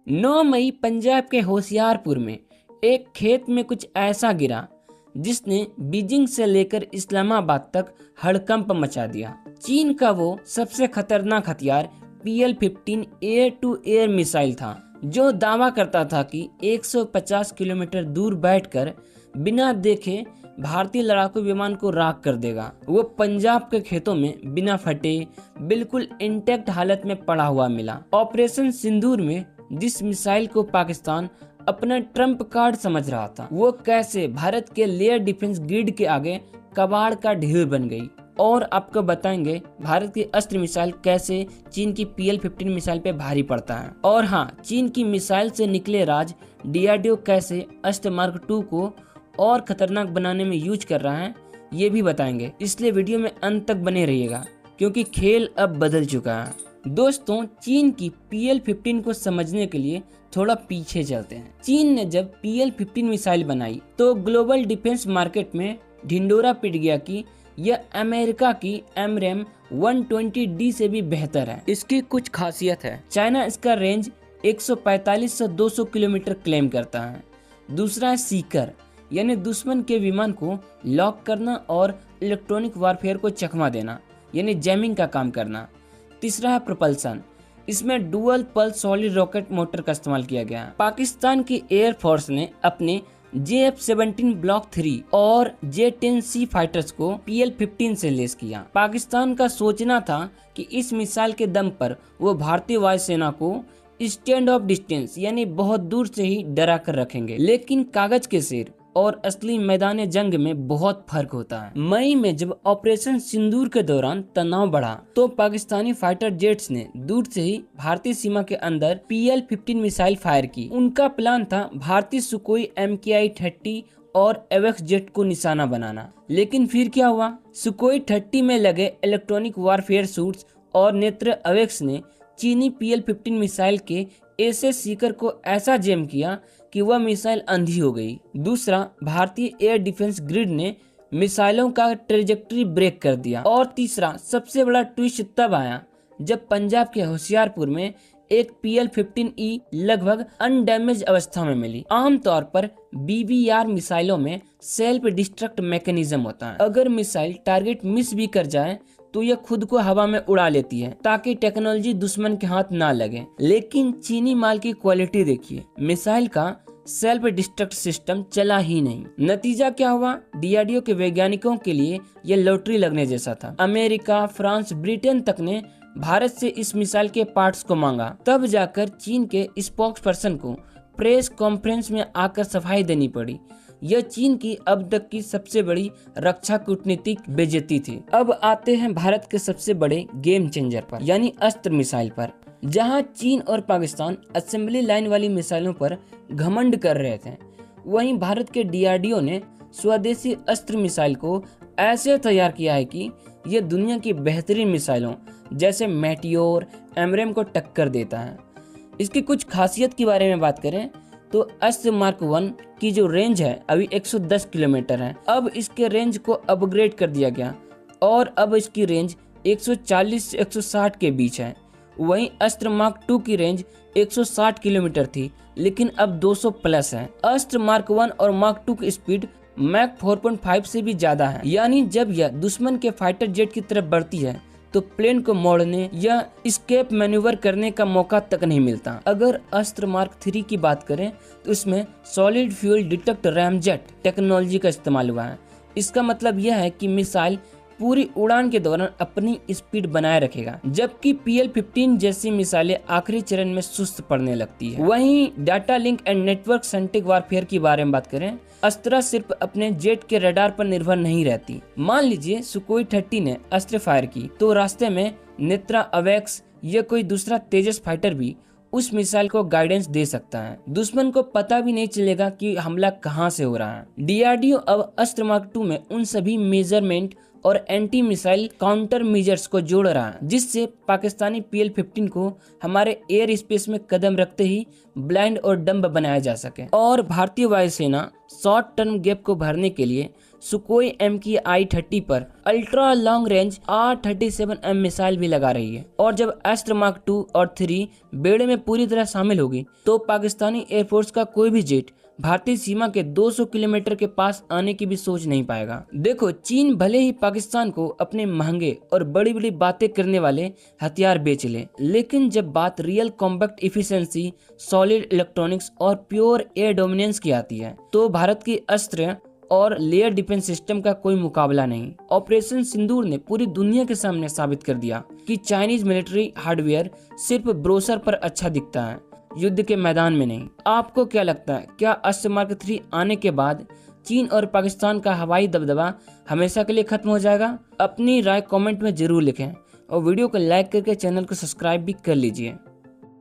9 मई पंजाब के होशियारपुर में एक खेत में कुछ ऐसा गिरा जिसने बीजिंग से लेकर इस्लामाबाद तक हड़कंप मचा दिया। चीन का वो सबसे खतरनाक हथियार PL-15 air to air missile था, जो दावा करता था कि 150 किलोमीटर दूर बैठकर बिना देखे भारतीय लड़ाकू विमान को राख कर देगा। वो पंजाब के खेतों में बिना फटे बिल्कुल इंटैक्ट हालत में पड़ा हुआ मिला। ऑपरेशन सिंदूर में जिस मिसाइल को पाकिस्तान अपना ट्रम्प कार्ड समझ रहा था, वो कैसे भारत के लेयर डिफेंस ग्रिड के आगे कबाड़ का ढेर बन गई। और आपको बताएंगे भारत की अस्त्र मिसाइल कैसे चीन की PL-15 मिसाइल पे भारी पड़ता है। और हाँ, चीन की मिसाइल से निकले राज DRDO कैसे अस्त्र मार्क 2 को और खतरनाक बनाने में यूज कर रहा है, ये भी बताएंगे। इसलिए वीडियो में अंत तक बने रहिएगा, क्योंकि खेल अब बदल चुका है। दोस्तों, चीन की PL-15 को समझने के लिए थोड़ा पीछे चलते हैं। चीन ने जब PL-15 मिसाइल बनाई तो ग्लोबल डिफेंस मार्केट में ढिंडोरा पिट गया कि यह अमेरिका की AMRAAM 120D से भी बेहतर है। इसकी कुछ खासियत है। चाइना इसका रेंज 145 से 200 किलोमीटर क्लेम करता है। दूसरा है सीकर, यानी दुश्मन के विमान को लॉक करना और इलेक्ट्रॉनिक वारफेयर को चकमा देना, यानी जैमिंग का काम करना। तीसरा है प्रोपल्सन, इसमें dual pulse solid rocket motor का इस्तेमाल किया गया। पाकिस्तान की एयरफोर्स ने अपने JF-17 ब्लॉक 3 और J-10C फाइटर्स को PL-15 से लेस किया। पाकिस्तान का सोचना था कि इस मिसाइल के दम पर वो भारतीय वायुसेना को स्टैंड ऑफ डिस्टेंस यानी बहुत दूर से ही डरा कर रखेंगे, लेकिन कागज के शेर और असली मैदान जंग में बहुत फर्क होता है। मई में जब ऑपरेशन सिंदूर के दौरान तनाव बढ़ा तो पाकिस्तानी फाइटर जेट्स ने दूर से ही भारतीय सीमा के अंदर PL-15 मिसाइल फायर की। उनका प्लान था भारतीय सुकोई MKI-30 और एवेक्स जेट को निशाना बनाना। लेकिन फिर क्या हुआ? सुकोई 30 में लगे इलेक्ट्रॉनिक वारफेयर सूट्स और नेत्र अवेक्स ने चीनी PL-15 मिसाइल के ऐसे सीकर को ऐसा जैम किया कि वह मिसाइल अंधी हो गई। दूसरा, भारतीय एयर डिफेंस ग्रिड ने मिसाइलों का ट्रेजेक्ट्री ब्रेक कर दिया। और तीसरा सबसे बड़ा ट्विस्ट तब आया जब पंजाब के होशियारपुर में एक PL-15E लगभग अनडैमेज अवस्था में मिली। आमतौर पर BBR मिसाइलों में सेल्फ डिस्ट्रक्ट मैकेनिज्म होता है। अगर मिसाइल टारगेट मिस भी कर जाए तो यह खुद को हवा में उड़ा लेती है ताकि टेक्नोलॉजी दुश्मन के हाथ ना लगे। लेकिन चीनी माल की क्वालिटी देखिए, मिसाइल का सेल्फ डिस्ट्रक्ट सिस्टम चला ही नहीं। नतीजा क्या हुआ? DRDO के वैज्ञानिकों के लिए यह लॉटरी लगने जैसा था। अमेरिका, फ्रांस, ब्रिटेन तक ने भारत से इस मिसाइल के पार्ट्स को मांगा। तब जाकर चीन के स्पोक्स पर्सन को प्रेस कॉन्फ्रेंस में आकर सफाई देनी पड़ी। यह चीन की अब तक की सबसे बड़ी रक्षा कूटनीतिक बेइज्जती थी। अब आते हैं भारत के सबसे बड़े गेम चेंजर पर, यानी अस्त्र मिसाइल पर। जहां चीन और पाकिस्तान असेंबली लाइन वाली मिसाइलों पर घमंड कर रहे थे, वहीं भारत के DRDO ने स्वदेशी अस्त्र मिसाइल को ऐसे तैयार किया है कि यह दुनिया की बेहतरीन मिसाइलों जैसे मेटियोर, AMRAAM को टक्कर देता है। इसकी कुछ खासियत के बारे में बात करें तो अस्त्र मार्क 1 की जो रेंज है अभी 110 किलोमीटर है। अब इसके रेंज को अपग्रेड कर दिया गया और अब इसकी रेंज 140 से 160 के बीच है। वहीं अस्त्र मार्क 2 की रेंज 160 किलोमीटर थी, लेकिन अब 200 प्लस है। अस्त्र मार्क 1 और मार्क 2 की स्पीड मैक 4.5 से भी ज्यादा है, यानी जब यह दुश्मन के फाइटर जेट की तरफ बढ़ती है तो प्लेन को मोड़ने या स्केप मैन्यूवर करने का मौका तक नहीं मिलता। अगर अस्त्र मार्क 3 की बात करें तो इसमें solid fuel detect ramjet technology का इस्तेमाल हुआ है। इसका मतलब यह है कि मिसाइल पूरी उड़ान के दौरान अपनी स्पीड बनाए रखेगा, जबकि PL-15 जैसी मिसाइलें आखिरी चरण में सुस्त पड़ने लगती है। वहीं data link and network centric warfare के बारे में बात करें, अस्त्र सिर्फ अपने जेट के रडार पर निर्भर नहीं रहती। मान लीजिए सुकोई 30 ने अस्त्र फायर की तो रास्ते में नेत्रा अवेक्स या कोई दूसरा तेजस फाइटर भी उस मिसाइल को गाइडेंस दे सकता है। दुश्मन को पता भी नहीं चलेगा कि हमला कहां से हो रहा है। DRDO अब अस्त्र मार्क 2 में उन सभी मेजरमेंट और एंटी मिसाइल काउंटर मेजर्स को जोड़ रहा है, जिससे पाकिस्तानी PL-15 को हमारे एयर स्पेस में कदम रखते ही ब्लाइंड और डम्ब बनाया जा सके। और भारतीय वायुसेना शॉर्ट टर्म गैप को भरने के लिए सुकोई एम की I-30 पर ultra long range R-37M missile भी लगा रही है। और जब अस्त्र मार्क 2 और 3 बेड़े में पूरी तरह शामिल होगी तो पाकिस्तानी एयरफोर्स का कोई भी जेट भारतीय सीमा के 200 किलोमीटर के पास आने की भी सोच नहीं पाएगा। देखो, चीन भले ही पाकिस्तान को अपने महंगे और बड़ी बड़ी बातें करने वाले हथियार बेच ले, लेकिन जब बात real combat efficiency, solid electronics और प्योर एयर डोमिनेंस की आती है तो भारत की अस्त्र और लेयर डिफेंस सिस्टम का कोई मुकाबला नहीं। ऑपरेशन सिंदूर ने पूरी दुनिया के सामने साबित कर दिया कि चाइनीज मिलिट्री हार्डवेयर सिर्फ ब्रोशर पर अच्छा दिखता है, युद्ध के मैदान में नहीं। आपको क्या लगता है, क्या अस्त्र मार्क 3 आने के बाद चीन और पाकिस्तान का हवाई दबदबा हमेशा के लिए खत्म हो जाएगा? अपनी राय कमेंट में जरूर लिखें और वीडियो को लाइक करके चैनल को सब्सक्राइब भी कर लीजिए।